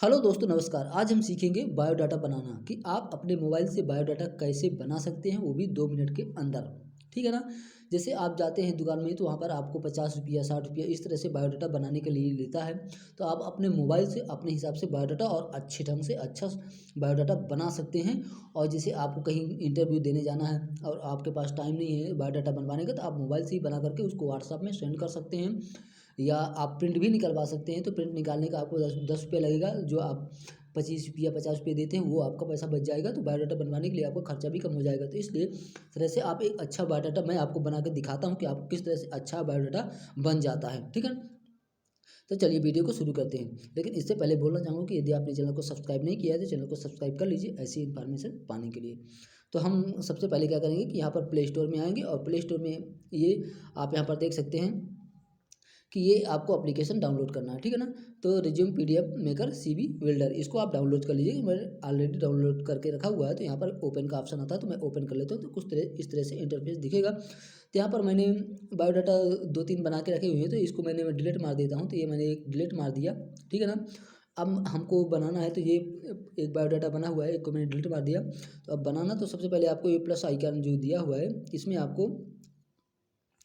Hello दोस्तों, नमस्कार। आज हम सीखेंगे बायोडाटा बनाना कि आप अपने मोबाइल से बायोडाटा कैसे बना सकते हैं, वो भी 2 मिनट के अंदर। ठीक है ना। जैसे आप जाते हैं दुकान में तो वहाँ पर आपको 50 रुपया 60 रुपया इस तरह से बायोडाटा बनाने के लिए लेता है। तो आप अपने मोबाइल से अपने हिसाब से बायोडाटा और अच्छे ढंग से अच्छा बायोडाटा बना सकते हैं। और जैसे आपको कहीं इंटरव्यू देने जाना है और आपके पास टाइम नहीं है बायोडाटा बनवाने का, तो आप मोबाइल से ही बना करके उसको व्हाट्सएप में सेंड कर सकते हैं। या आप प्रिंट भी निकलवा सकते हैं। तो प्रिंट निकालने का आपको 10 रुपये लगेगा। जो आप 25 रुपया 50 रुपये देते हैं वो आपका पैसा बच जाएगा। तो बायोडाटा बनवाने के लिए आपका खर्चा भी कम हो जाएगा। तो इसलिए तरह से आप एक अच्छा बायोडाटा मैं आपको बना के दिखाता हूँ कि आप किस तरह से अच्छा बायोडाटा बन जाता है। ठीक है। तो चलिए वीडियो को शुरू करते हैं। लेकिन इससे पहले बोलना चाहूँगा कि यदि आपने चैनल को सब्सक्राइब नहीं किया है तो चैनल को सब्सक्राइब कर लीजिए ऐसी इन्फॉर्मेशन पाने के लिए। तो हम सबसे पहले क्या करेंगे कि यहाँ पर प्ले स्टोर में आएंगे और प्ले स्टोर में ये आप यहाँ पर देख सकते हैं कि ये आपको एप्लीकेशन डाउनलोड करना है। ठीक है ना। तो resume PDF maker CV builder, इसको आप डाउनलोड कर लीजिए। मैंने ऑलरेडी डाउनलोड करके रखा हुआ है। तो यहाँ पर ओपन का ऑप्शन आता है तो मैं ओपन कर लेता हूँ। तो कुछ तरह इस तरह से इंटरफेस दिखेगा। तो यहाँ पर मैंने बायोडाटा 2-3 बना के रखे हुए हैं। तो इसको मैं डिलीट मार देता हूँ। तो ये मैंने एक डिलीट मार दिया। ठीक है ना। अब हमको बनाना है तो ये एक बायोडाटा बना हुआ है, एक को मैंने डिलीट मार दिया। तो अब बनाना तो सबसे पहले आपको ये प्लस आइकन जो दिया हुआ है इसमें आपको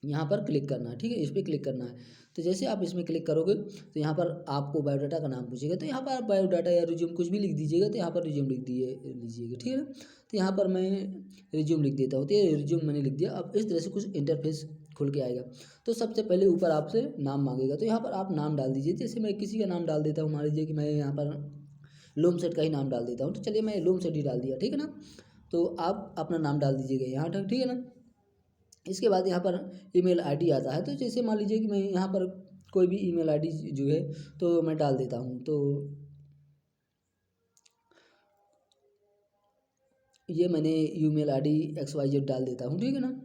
यहाँ पर क्लिक करना है। ठीक है, इस पर क्लिक करना है। तो जैसे आप इसमें क्लिक करोगे तो यहाँ पर आपको बायोडाटा का नाम पूछेगा। तो यहाँ पर आप बायोडाटा या रिज्यूम कुछ भी लिख दीजिएगा। तो यहाँ पर रिज्यूम लिख दिए लीजिएगा। ठीक है ना। तो यहाँ पर मैं रिज्यूम लिख देता हूँ। तो ये रिज्यूम मैंने लिख दिया। अब इस तरह से कुछ इंटरफेस खुल के आएगा। तो सबसे पहले ऊपर आपसे नाम मांगेगा। तो यहाँ पर आप नाम डाल दीजिए। जैसे मैं किसी का नाम डाल देता हूँ, मान लीजिए कि मैं यहाँ पर लूम सेट का ही नाम डाल देता हूँ। तो चलिए मैं लूम सेट ही डाल दिया। ठीक है ना। तो आप अपना नाम डाल दीजिएगा यहाँ तक। ठीक है ना। इसके बाद यहाँ पर ईमेल आईडी आता है। तो जैसे मान लीजिए कि मैं यहाँ पर कोई भी ईमेल आईडी जो है तो मैं डाल देता हूँ। तो ये मैंने ईमेल आईडी XYZ डाल देता हूँ। ठीक है ना।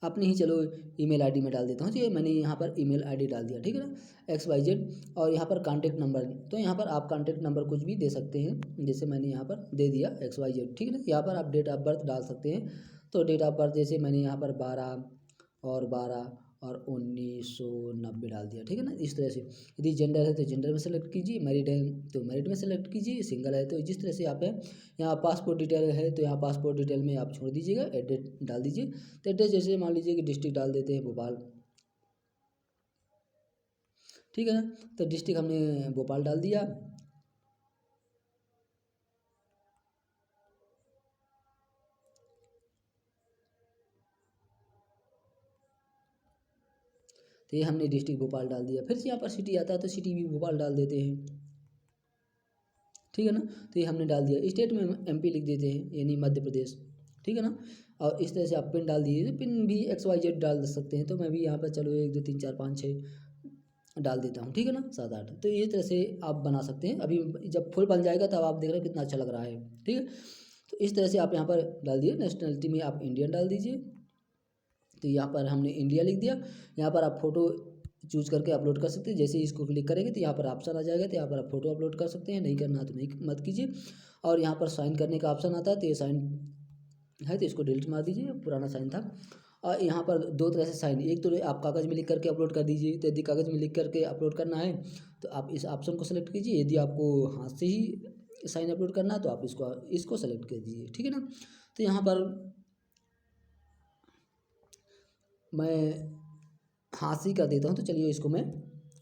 अपनी ही चलो ईमेल आईडी में डाल देता हूँ। तो ये मैंने यहाँ पर ईमेल आईडी डाल दिया। ठीक है ना। XYZ। और यहाँ पर कॉन्टैक्ट नंबर, तो यहाँ पर आप कॉन्टैक्ट नंबर कुछ भी दे सकते हैं। जैसे मैंने यहाँ पर दे दिया XYZ। ठीक है ना। यहाँ पर आप डेट ऑफ बर्थ डाल सकते हैं। तो डेट ऑफ बर्थ जैसे मैंने यहाँ पर 12 और 1990 डाल दिया। ठीक है ना। इस तरह से यदि जेंडर है तो जेंडर में सेलेक्ट कीजिए, मैरिड है तो मैरिड में सेलेक्ट कीजिए, सिंगल है तो जिस तरह से आप है। यहाँ पासपोर्ट डिटेल है तो यहाँ पासपोर्ट डिटेल में आप छोड़ दीजिएगा, एड्रेस डाल दीजिए। तो एड्रेस जैसे मान लीजिए कि डिस्ट्रिक्ट डाल देते हैं भोपाल। ठीक है ना। तो डिस्ट्रिक्ट हमने भोपाल डाल दिया। तो ये हमने डिस्ट्रिक्ट भोपाल डाल दिया। फिर से यहाँ पर सिटी आता है तो सिटी भी भोपाल डाल देते हैं। ठीक है ना। तो ये हमने डाल दिया। स्टेट में MP लिख देते हैं यानी मध्य प्रदेश। ठीक है ना। और इस तरह से आप पिन डाल दीजिए। तो पिन भी XYZ डाल सकते हैं। तो मैं भी यहाँ पर चलो 1 2 3 4 5 6 डाल देता हूँ। ठीक है ना। 7 8। तो इस तरह से आप बना सकते हैं। अभी जब फुल बन जाएगा तब आप देख रहे हो कितना अच्छा लग रहा है। ठीक है। तो इस तरह से आप यहाँ पर डाल दिए। नेशनलिटी में आप इंडियन डाल दीजिए। तो यहाँ पर हमने इंडिया लिख दिया। यहाँ पर आप फोटो चूज करके अपलोड कर सकते हैं। जैसे ही इसको क्लिक करेंगे तो यहाँ पर ऑप्शन आ जाएगा। तो यहाँ पर आप फोटो अपलोड कर सकते हैं। नहीं करना तो नहीं मत कीजिए। और यहाँ पर साइन करने का ऑप्शन आता है। तो ये साइन है तो इसको डिलीट मार दीजिए, पुराना साइन था। और यहाँ पर 2 तरह से साइन, एक तो आप कागज़ में लिख करके अपलोड कर दीजिए। तो यदि कागज़ में लिख करके अपलोड करना है तो आप इस ऑप्शन को सेलेक्ट कीजिए। यदि आपको हाथ से ही साइन अपलोड करना है तो आप इसको इसको सेलेक्ट कर दीजिए। ठीक है ना। तो यहाँ पर मैं हाथ से ही कर देता हूँ। तो चलिए इसको मैं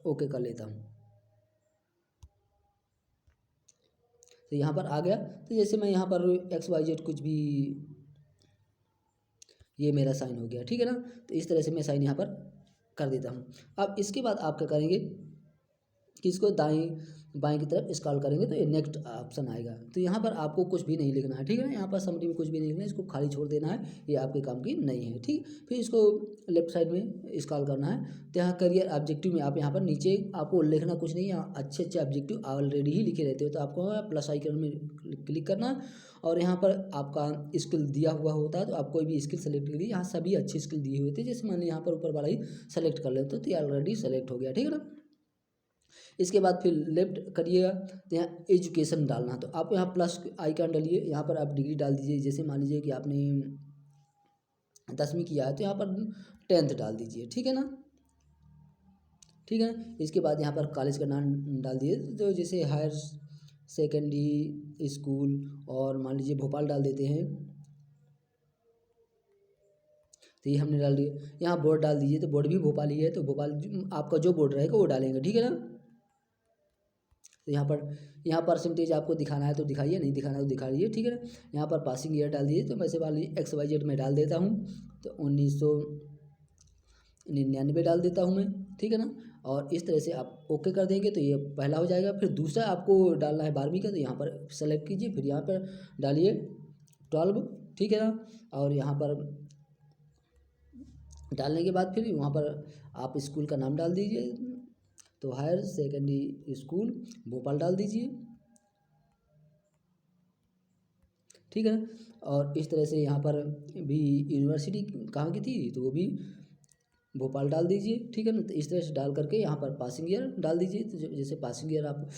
ओके कर लेता हूँ। तो यहाँ पर आ गया। तो जैसे मैं यहाँ पर XYZ कुछ भी, ये मेरा साइन हो गया। ठीक है ना। तो इस तरह से मैं साइन यहाँ पर कर देता हूँ। अब इसके बाद आप क्या करेंगे कि इसको दाएं बाएं की तरफ स्क्रॉल करेंगे तो ये नेक्स्ट ऑप्शन आएगा। तो यहाँ पर आपको कुछ भी नहीं लिखना है। ठीक है ना। यहाँ पर समरी में कुछ भी नहीं लिखना है, इसको खाली छोड़ देना है। ये आपके काम की नहीं है। ठीक। फिर इसको लेफ्ट साइड में स्क्रॉल करना है। तो यहाँ करियर ऑब्जेक्टिव में आप यहाँ पर नीचे आपको लिखना कुछ नहीं, यहाँ अच्छे अच्छे ऑब्जेक्टिव ऑलरेडी ही लिखे रहते हो। तो आपको प्लस आइकन में क्लिक करना है। और यहाँ पर आपका स्किल दिया हुआ होता है तो आप कोई भी स्किल सेलेक्ट करिए। यहाँ सभी अच्छे स्किल दिए हुए थे। जैसे मैंने यहाँ पर ऊपर वाला ही सेलेक्ट कर लेते तो ये ऑलरेडी सेलेक्ट हो गया। ठीक है ना। इसके बाद फिर लेफ्ट करिएगा तो यहाँ एजुकेशन डालना। तो आप यहाँ प्लस आइकन डालिए, यहाँ पर आप डिग्री डाल दीजिए। जैसे मान लीजिए कि आपने 10वीं किया है तो यहाँ पर 10th डाल दीजिए। ठीक है ना। ठीक है। इसके बाद यहाँ पर कॉलेज का नाम डाल दिए, तो जैसे हायर सेकेंडरी स्कूल, और मान लीजिए भोपाल डाल देते हैं, तो ये हमने डाल दिया। यहाँ बोर्ड डाल दीजिए, तो बोर्ड भी भोपाल ही है, तो भोपाल आपका जो बोर्ड रहेगा वो डालेंगे, ठीक है ना। तो यहाँ परसेंटेज आपको दिखाना है तो दिखाइए, नहीं दिखाना है तो दिखा दीजिए, ठीक है ना। यहाँ पर पासिंग ईयर डाल दीजिए, तो वैसे वाली XYZ में डाल देता हूँ, तो 1999 डाल देता हूँ मैं, ठीक है ना। और इस तरह से आप ओके कर देंगे तो ये पहला हो जाएगा। फिर दूसरा आपको डालना है 12वीं का, तो यहाँ पर सेलेक्ट कीजिए, फिर यहाँ पर डालिए 12, ठीक है ना। और यहाँ पर डालने के बाद फिर वहाँ पर आप स्कूल का नाम डाल दीजिए, तो हायर सेकेंडरी स्कूल भोपाल डाल दीजिए, ठीक है ना। और इस तरह से यहाँ पर भी यूनिवर्सिटी कहाँ की थी, तो वो भी भोपाल डाल दीजिए, ठीक है ना। तो इस तरह से डाल करके यहाँ पर पासिंग ईयर डाल दीजिए, तो जैसे पासिंग ईयर आप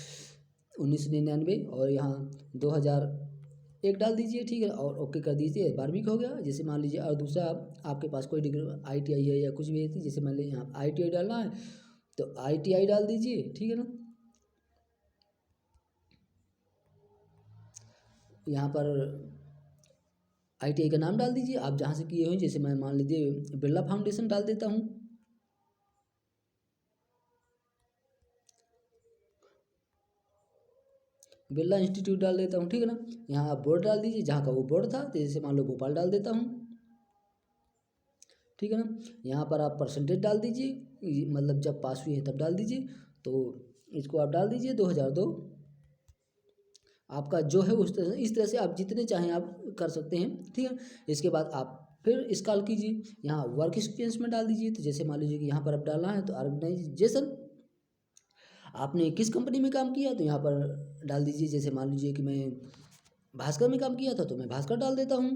1999 और यहाँ 2001 डाल दीजिए, ठीक है। और ओके कर दीजिए, 12वीं का हो गया। जैसे मान लीजिए, और दूसरा आपके पास कोई डिग्री ITI है या कुछ भी है, जैसे मान लीजिए यहाँ ITI डालना है, तो ITI डाल दीजिए, ठीक है ना। यहाँ पर ITI का नाम डाल दीजिए, आप जहाँ से किए हुए, जैसे मैं मान लीजिए बिरला फाउंडेशन डाल देता हूँ, बिरला इंस्टीट्यूट डाल देता हूँ, ठीक है ना। यहाँ आप बोर्ड डाल दीजिए जहाँ का वो बोर्ड था, तो जैसे मान लो भोपाल डाल देता हूँ, ठीक है ना। यहाँ पर आप परसेंटेज डाल दीजिए, मतलब जब पास हुए हैं तब डाल दीजिए, तो इसको आप डाल दीजिए 2002। आपका जो है उस तरह, इस तरह से आप जितने चाहें आप कर सकते हैं, ठीक है। इसके बाद आप फिर स्क्रॉल कीजिए, यहाँ वर्क एक्सपीरियंस में डाल दीजिए, तो जैसे मान लीजिए कि यहाँ पर अब डालना है, तो ऑर्गेनाइजेशन आपने किस कंपनी में काम किया, तो यहाँ पर डाल दीजिए। जैसे मान लीजिए कि मैं भास्कर में काम किया था, तो मैं भास्कर डाल देता हूँ,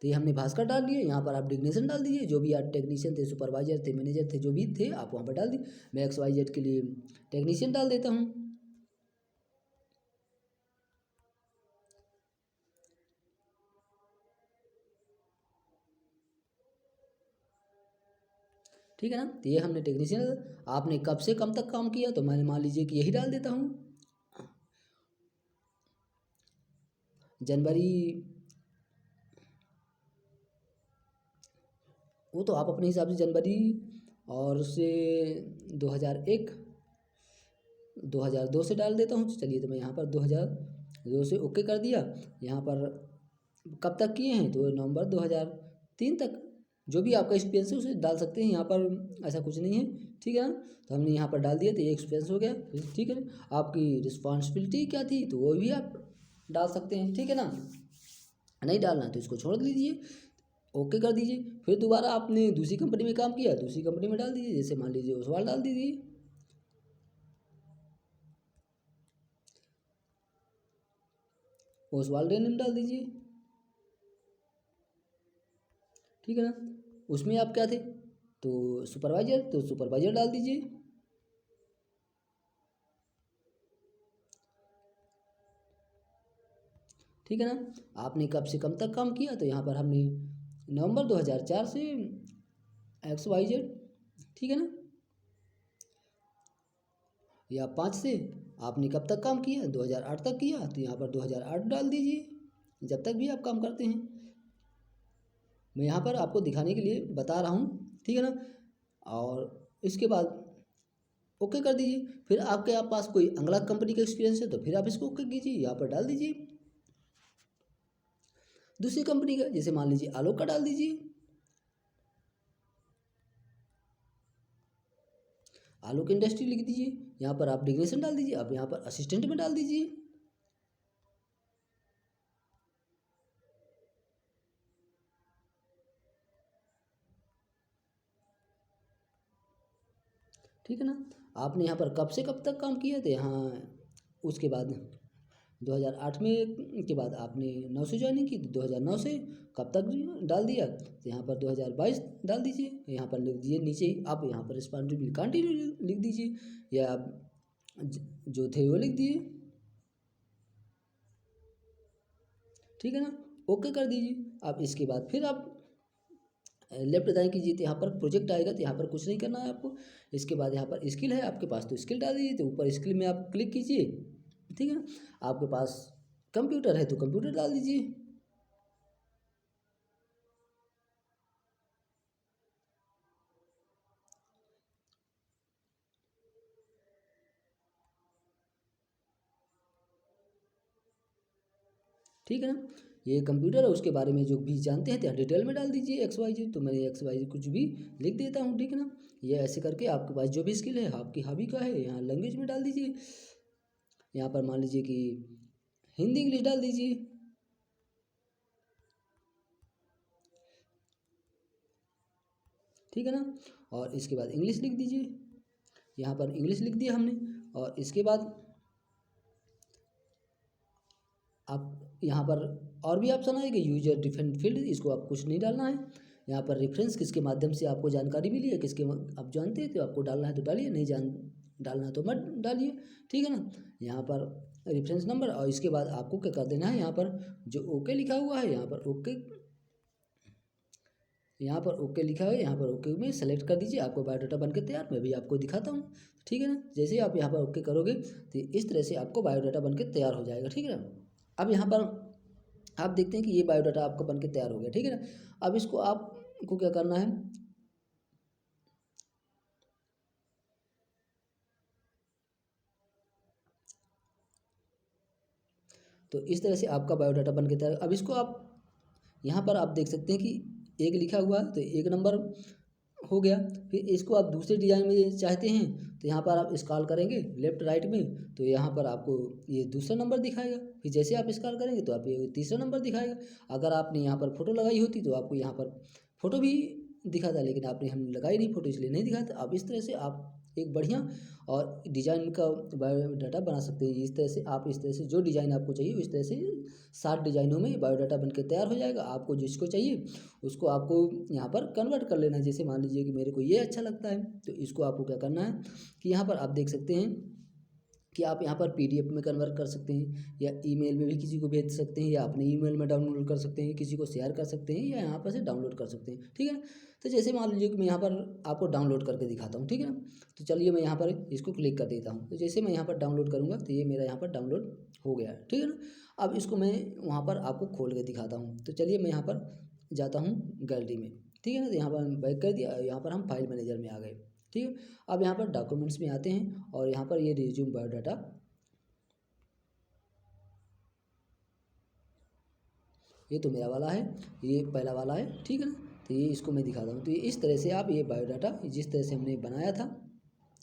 तो ये हमने भास्कर डाल दिए। यहाँ पर आप डिग्नेशन डाल दीजिए, जो भी आप टेक्नीशियन थे, सुपरवाइजर थे, मैनेजर थे, जो भी थे आप वहाँ पर डाल दिए। मैं XYZ के लिए टेक्नीशियन डाल देता हूँ, ठीक है ना। तो ये हमने टेक्नीशियन, आपने कब से कब तक काम किया, तो मैंने मान लीजिए कि यही डाल देता हूँ, जनवरी, वो तो आप अपने हिसाब से जनवरी, और उससे 2001 2002 से डाल देता हूँ। चलिए, तो मैं यहाँ पर 2002 से ओके कर दिया। यहाँ पर कब तक किए हैं, तो नवंबर 2003 तक, जो भी आपका एक्सपीरियंस है उसे डाल सकते हैं, यहाँ पर ऐसा कुछ नहीं है, ठीक है ना। तो हमने यहाँ पर डाल दिया, तो ये एक्सपीरियंस हो गया, ठीक है ना। आपकी रिस्पॉन्सिबिलिटी क्या थी, तो वो भी आप डाल सकते हैं, ठीक है ना। नहीं डालना तो इसको छोड़ दीजिए, ओके कर दीजिए। फिर दोबारा आपने दूसरी कंपनी में काम किया, दूसरी कंपनी में डाल दीजिए, जैसे मान लीजिए ओसवाल डाल दीजिए, ओसवाल डेनिम डाल दीजिए, ठीक है ना। उसमें आप क्या थे, तो सुपरवाइजर, तो सुपरवाइजर डाल दीजिए, ठीक है ना। आपने कब से कब तक काम किया, तो यहाँ पर हमने नवंबर 2004 से XYZ, ठीक है ना। या 5 से आपने कब तक काम किया, 2008 तक किया, तो यहाँ पर 2008 डाल दीजिए, जब तक भी आप काम करते हैं। मैं यहाँ पर आपको दिखाने के लिए बता रहा हूँ, ठीक है ना। और इसके बाद ओके कर दीजिए। फिर आपके पास कोई अगला कंपनी का एक्सपीरियंस है, तो फिर आप इसको ओके कीजिए, यहाँ पर डाल दीजिए दूसरी कंपनी का, जैसे मान लीजिए आलोक का डाल दीजिए, आलोक इंडस्ट्री लिख दीजिए। यहाँ पर आप डिग्नेशन डाल दीजिए, आप यहाँ पर असिस्टेंट में डाल दीजिए, ठीक है ना। आपने यहाँ पर कब से कब तक काम किया, तो यहाँ उसके बाद 2008 में के बाद आपने 9 से ज्वाइनिंग की, तो 2009 से कब तक डाल दिया, तो यहाँ पर 2022 डाल दीजिए। यहाँ पर लिख दीजिए नीचे ही आप, यहाँ पर रिस्पॉन्सिबिलिटी कंटिन्यू लिख दीजिए, या आप जो थे वो लिख दिए, ठीक है ना। ओके कर दीजिए। अब इसके बाद फिर आप लेफ्ट दाएं कीजिए तो यहाँ पर प्रोजेक्ट आएगा, तो यहाँ पर कुछ नहीं करना है आपको। इसके बाद यहाँ पर स्किल है आपके पास, तो स्किल डाल दीजिए, तो ऊपर स्किल में आप क्लिक कीजिए, ठीक है ना। आपके पास कंप्यूटर है तो कंप्यूटर डाल दीजिए। ठीक है ना, ये कंप्यूटर है, उसके बारे में जो भी जानते हैं तो डिटेल में डाल दीजिए XYZ। तो मैं XYZ कुछ भी लिख देता हूँ, ठीक है ना। ये ऐसे करके आपके पास जो भी स्किल है आपकी हॉबी का है, यहाँ लैंग्वेज में डाल दीजिए। यहाँ पर मान लीजिए कि हिंदी इंग्लिश डाल दीजिए, ठीक है ना। और इसके बाद इंग्लिश लिख दीजिए, यहाँ पर इंग्लिश लिख दिया हमने। और इसके बाद आप यहाँ पर और भी ऑप्शन आएगा, यूजर डिफरेंट फील्ड, इसको आप कुछ नहीं डालना है। यहाँ पर रेफरेंस किसके माध्यम से आपको जानकारी मिली है, किसके आप जानते हैं तो आपको डालना है तो डालिए, नहीं डालना है तो मत डालिए, ठीक है ना। यहाँ पर रेफरेंस नंबर, और इसके बाद आपको क्या कर देना है, यहाँ पर जो ओके लिखा हुआ है, यहाँ पर ओके, यहाँ पर ओके लिखा है, यहाँ पर ओके में सेलेक्ट कर दीजिए। आपको बायोडाटा बनकर तैयार, मैं भी आपको दिखाता हूँ, ठीक है ना। जैसे ही आप यहाँ पर ओके करोगे तो इस तरह से आपको बायोडाटा बनकर तैयार हो जाएगा, ठीक है ना। अब यहाँ पर आप देखते हैं कि ये बायोडाटा आपका बनकर तैयार हो गया, ठीक है ना। अब इसको आपको क्या करना है, तो इस तरह से आपका बायोडाटा बनकर तैयार। अब इसको आप यहाँ पर आप देख सकते हैं कि एक लिखा हुआ है तो एक नंबर हो गया। फिर इसको आप दूसरे डिजाइन में चाहते हैं तो यहाँ पर आप स्क्रॉल करेंगे लेफ्ट राइट में, तो यहाँ पर आपको ये दूसरा नंबर दिखाएगा। फिर जैसे आप स्क्रॉल करेंगे तो आप ये तीसरा नंबर दिखाएगा। अगर आपने यहाँ पर फोटो लगाई होती तो आपको यहाँ पर फोटो भी दिखाता, लेकिन आपने हम लगाई नहीं फोटो, इसलिए नहीं दिखाता। अब इस तरह से आप एक बढ़िया और डिजाइन का बायोडाटा बना सकते हैं। इस तरह से आप, इस तरह से जो डिज़ाइन आपको चाहिए इस तरह से 7 डिज़ाइनों में बायोडाटा बनकर तैयार हो जाएगा। आपको जिसको चाहिए उसको आपको यहाँ पर कन्वर्ट कर लेना है। जैसे मान लीजिए कि मेरे को ये अच्छा लगता है, तो इसको आपको क्या करना है कि यहाँ पर आप देख सकते हैं कि आप यहाँ पर PDF में कन्वर्ट कर सकते हैं, या ईमेल में भी किसी को भेज सकते हैं, या अपने ईमेल में डाउनलोड कर सकते हैं, किसी को शेयर कर सकते हैं, या यहाँ पर से डाउनलोड कर सकते हैं, ठीक है ना। तो जैसे मान लीजिए कि मैं यहाँ पर आपको डाउनलोड करके दिखाता हूँ, ठीक है ना। तो चलिए मैं यहाँ पर इसको क्लिक कर देता हूँ। तो जैसे मैं यहाँ पर डाउनलोड करूँगा तो ये मेरा यहाँ पर डाउनलोड हो गया है, ठीक है ना। अब इसको मैं वहाँ पर आपको खोल के दिखाता हूँ। तो चलिए मैं यहाँ पर जाता हूँ गैलरी में, ठीक है ना। तो यहाँ पर बैक कर दिया, यहाँ पर हम फाइल मैनेजर में आ गए, ठीक है। अब यहाँ पर डॉक्यूमेंट्स में आते हैं और यहाँ पर ये रिज्यूम बायोडाटा, ये तो मेरा वाला है, ये पहला वाला है, ठीक है ना। तो ये इसको मैं दिखाता हूँ। तो ये इस तरह से आप ये बायोडाटा जिस तरह से हमने बनाया था,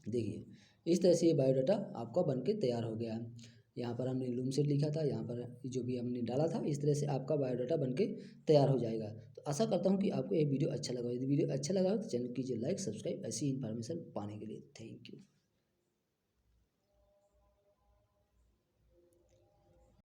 देखिए इस तरह से ये बायोडाटा आपका बन के तैयार हो गया है। यहाँ पर हमने लूम सेट लिखा था, यहाँ पर जो भी हमने डाला था, इस तरह से आपका बायोडाटा बन के तैयार हो जाएगा। तो आशा करता हूँ कि आपको ये वीडियो अच्छा लगा। यदि वीडियो अच्छा लगा हो तो चैनल कीजिए लाइक, सब्सक्राइब ऐसी इन्फॉर्मेशन पाने के लिए। Thank you.